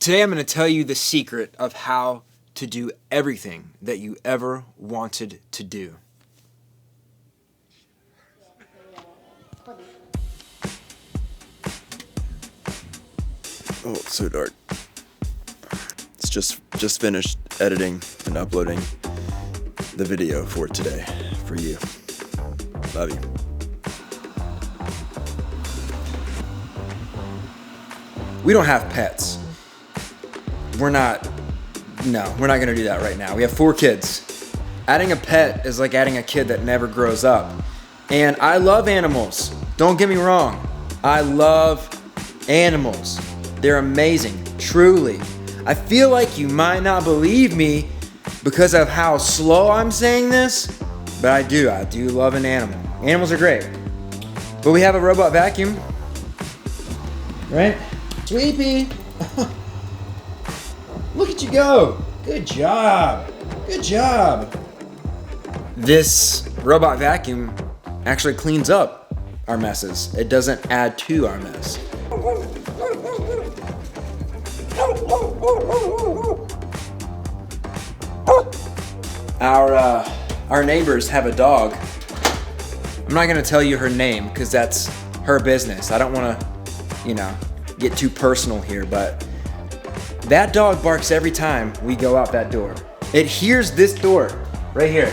Today I'm going to tell you the secret of how to do everything that you ever wanted to do. Oh, it's so dark. It's just finished editing and uploading the video for today for you. Love you. We don't have pets. We're not going to do that right now. We have 4 kids. Adding a pet is like adding a kid that never grows up. And I love animals. Don't get me wrong. I love animals. They're amazing, truly. I feel like you might not believe me because of how slow I'm saying this, but I do love an animal. Animals are great. But we have a robot vacuum, right? Sleepy. Look at you go. Good job. Good job. This robot vacuum actually cleans up our messes. It doesn't add to our mess. Our neighbors have a dog. I'm not gonna tell you her name because that's her business. I don't wanna, get too personal here, but that dog barks every time we go out that door. It hears this door right here.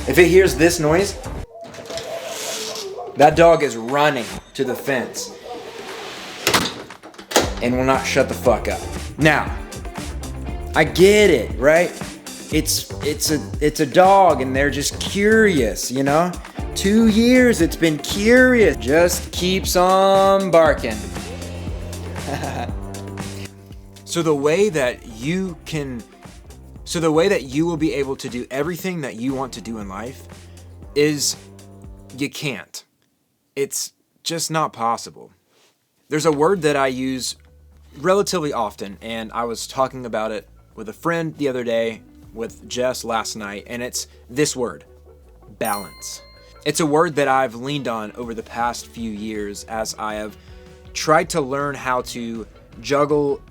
If it hears this noise, that dog is running to the fence and will not shut the fuck up. Now, I get it, right? It's a dog and they're just curious, 2 years it's been curious. Just keeps on barking. So the way that you will be able to do everything that you want to do in life is you can't. It's just not possible. There's a word that I use relatively often, and I was talking about it with a friend the other day, with Jess last night, and it's this word, balance. It's a word that I've leaned on over the past few years as I have tried to learn how to juggle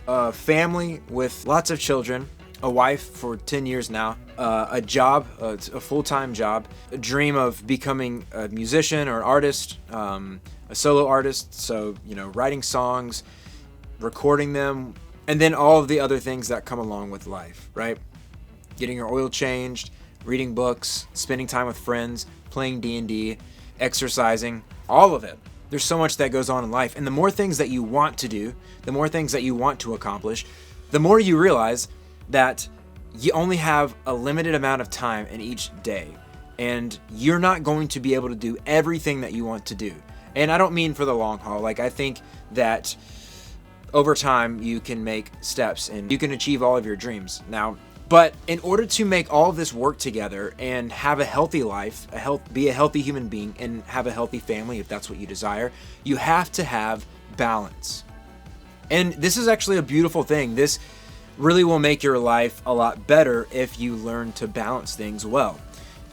a family with lots of children, a wife for 10 years now, a job, a full-time job, a dream of becoming a musician or artist, a solo artist, so, writing songs, recording them, and then all of the other things that come along with life, right? Getting your oil changed, reading books, spending time with friends, playing D&D, exercising, all of it. There's so much that goes on in life, and the more things that you want to do, the more things that you want to accomplish, the more you realize that you only have a limited amount of time in each day, and you're not going to be able to do everything that you want to do. And I don't mean for the long haul. I think that over time you can make steps and you can achieve all of your dreams. But in order to make all of this work together and have a healthy life, be a healthy human being, and have a healthy family, if that's what you desire, you have to have balance. And this is actually a beautiful thing. This really will make your life a lot better if you learn to balance things well.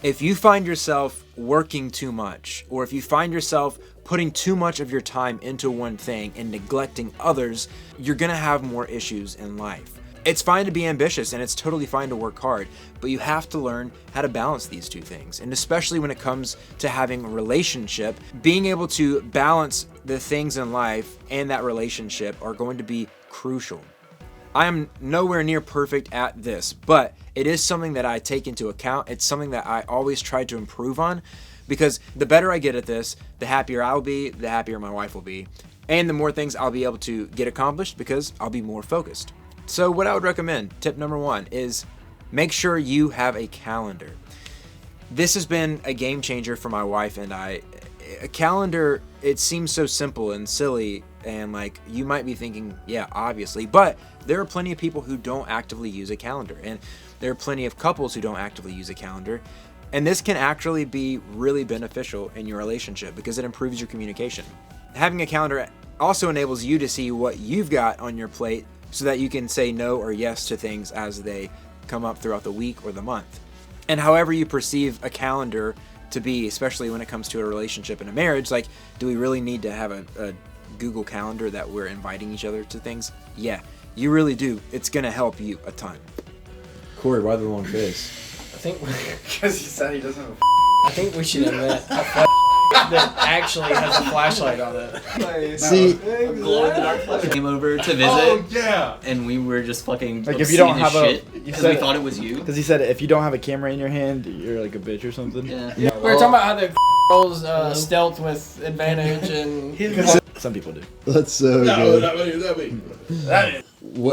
If you find yourself working too much, or if you find yourself putting too much of your time into one thing and neglecting others, you're gonna have more issues in life. It's fine to be ambitious and it's totally fine to work hard, but you have to learn how to balance these two things. And especially when it comes to having a relationship, being able to balance the things in life and that relationship are going to be crucial. I am nowhere near perfect at this, but it is something that I take into account. It's something that I always try to improve on, because the better I get at this, the happier I'll be, the happier my wife will be, and the more things I'll be able to get accomplished because I'll be more focused. So what I would recommend, tip number 1, is make sure you have a calendar. This has been a game changer for my wife and I. A calendar, it seems so simple and silly, and you might be thinking, yeah, obviously, but there are plenty of people who don't actively use a calendar, and there are plenty of couples who don't actively use a calendar, and this can actually be really beneficial in your relationship because it improves your communication. Having a calendar also enables you to see what you've got on your plate so that you can say no or yes to things as they come up throughout the week or the month. And however you perceive a calendar to be, especially when it comes to a relationship and a marriage, do we really need to have a Google Calendar that we're inviting each other to things, yeah, you really do. It's going to help you a ton. Corey, why the long face? I think Because he said he doesn't have I think we should invent a that actually has a flashlight on it. See, glow in the dark flashlight. Came over to visit. Oh, yeah. And we were just fucking Like if you don't have because we thought it was you. Because he said if you don't have a camera in your hand, you're like a bitch or something. Yeah. We were talking about how the rolls stealth with advantage and Some people do. that's so good.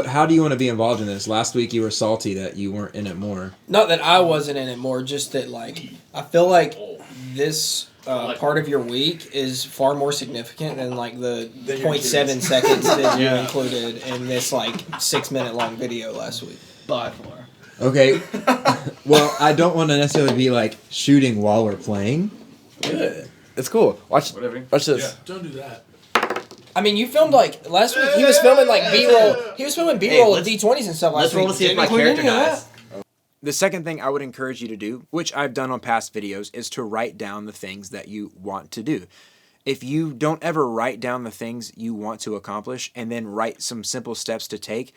How do you want to be involved in this? Last week you were salty that you weren't in it more. not that I wasn't in it more, just that like I feel like this part of your week is far more significant than like the 0.7 seconds that you included in this like 6-minute long video last week. By far. Okay. Well, I don't want to necessarily be like shooting while we're playing. It's cool. Watch this. Yeah, don't do that. I mean, you filmed like last week. He was filming like B-roll. He was filming B-roll of D20s and stuff last Let's week. roll to see if Didn't my include character any of dies. that? The second thing I would encourage you to do, which I've done on past videos, is to write down the things that you want to do. If you don't ever write down the things you want to accomplish and then write some simple steps to take,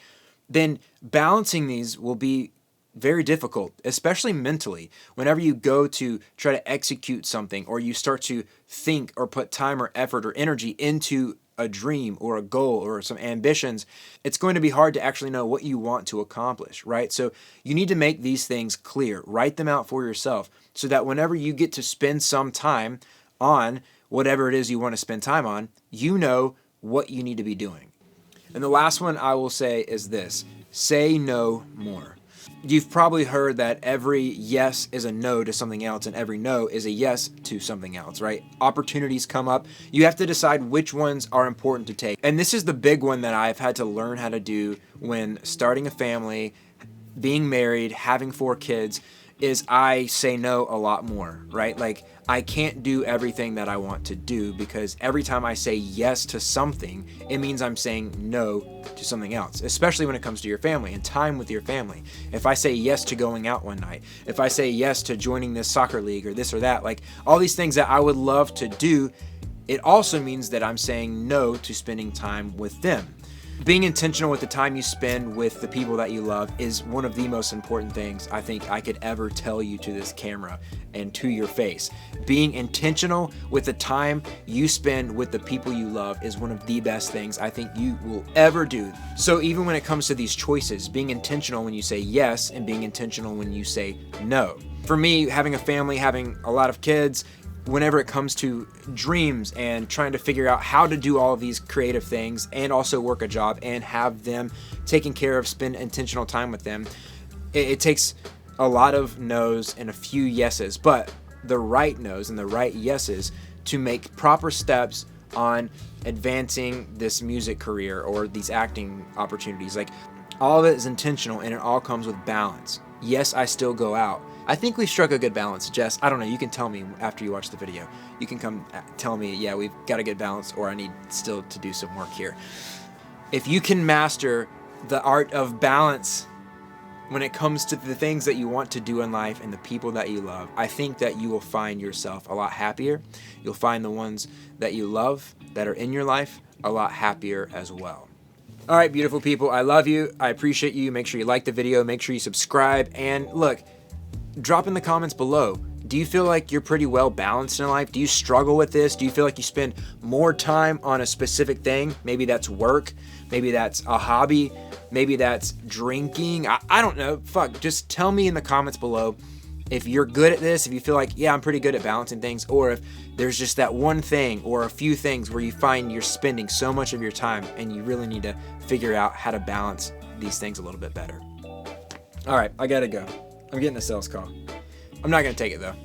then balancing these will be very difficult, especially mentally. Whenever you go to try to execute something or you start to think or put time or effort or energy into a dream or a goal or some ambitions, it's going to be hard to actually know what you want to accomplish, right? So you need to make these things clear. Write them out for yourself so that whenever you get to spend some time on whatever it is you want to spend time on, you know what you need to be doing. And the last one I will say is this: say no more. You've probably heard that every yes is a no to something else and every no is a yes to something else, right? Opportunities come up. You have to decide which ones are important to take. And this is the big one that I've had to learn how to do when starting a family, being married, having 4 kids, is I say no a lot more, right? Like I can't do everything that I want to do because every time I say yes to something, it means I'm saying no to something else, especially when it comes to your family and time with your family. If I say yes to going out one night, if I say yes to joining this soccer league or this or that, like all these things that I would love to do, it also means that I'm saying no to spending time with them. Being intentional with the time you spend with the people that you love is one of the most important things I think I could ever tell you to this camera and to your face. Being intentional with the time you spend with the people you love is one of the best things I think you will ever do. So even when it comes to these choices, being intentional when you say yes and being intentional when you say no. For me, having a family, having a lot of kids, whenever it comes to dreams and trying to figure out how to do all of these creative things and also work a job and have them taken care of, spend intentional time with them, it takes a lot of no's and a few yeses, but the right no's and the right yeses to make proper steps on advancing this music career or these acting opportunities. Like all of it is intentional and it all comes with balance. Yes, I still go out. I think we struck a good balance, Jess. I don't know. You can tell me after you watch the video. You can come tell me, yeah, we've got a good balance, or I need still to do some work here. If you can master the art of balance when it comes to the things that you want to do in life and the people that you love, I think that you will find yourself a lot happier. You'll find the ones that you love that are in your life a lot happier as well. All right, beautiful people. I love you. I appreciate you. Make sure you like the video. Make sure you subscribe. And look, drop in the comments below. Do you feel like you're pretty well balanced in life? Do you struggle with this? Do you feel like you spend more time on a specific thing? Maybe that's work. Maybe that's a hobby. Maybe that's drinking. I don't know. Fuck. Just tell me in the comments below if you're good at this, if you feel like, yeah, I'm pretty good at balancing things, or if there's just that one thing or a few things where you find you're spending so much of your time and you really need to figure out how to balance these things a little bit better. All right, I gotta go. I'm getting a sales call. I'm not gonna take it though.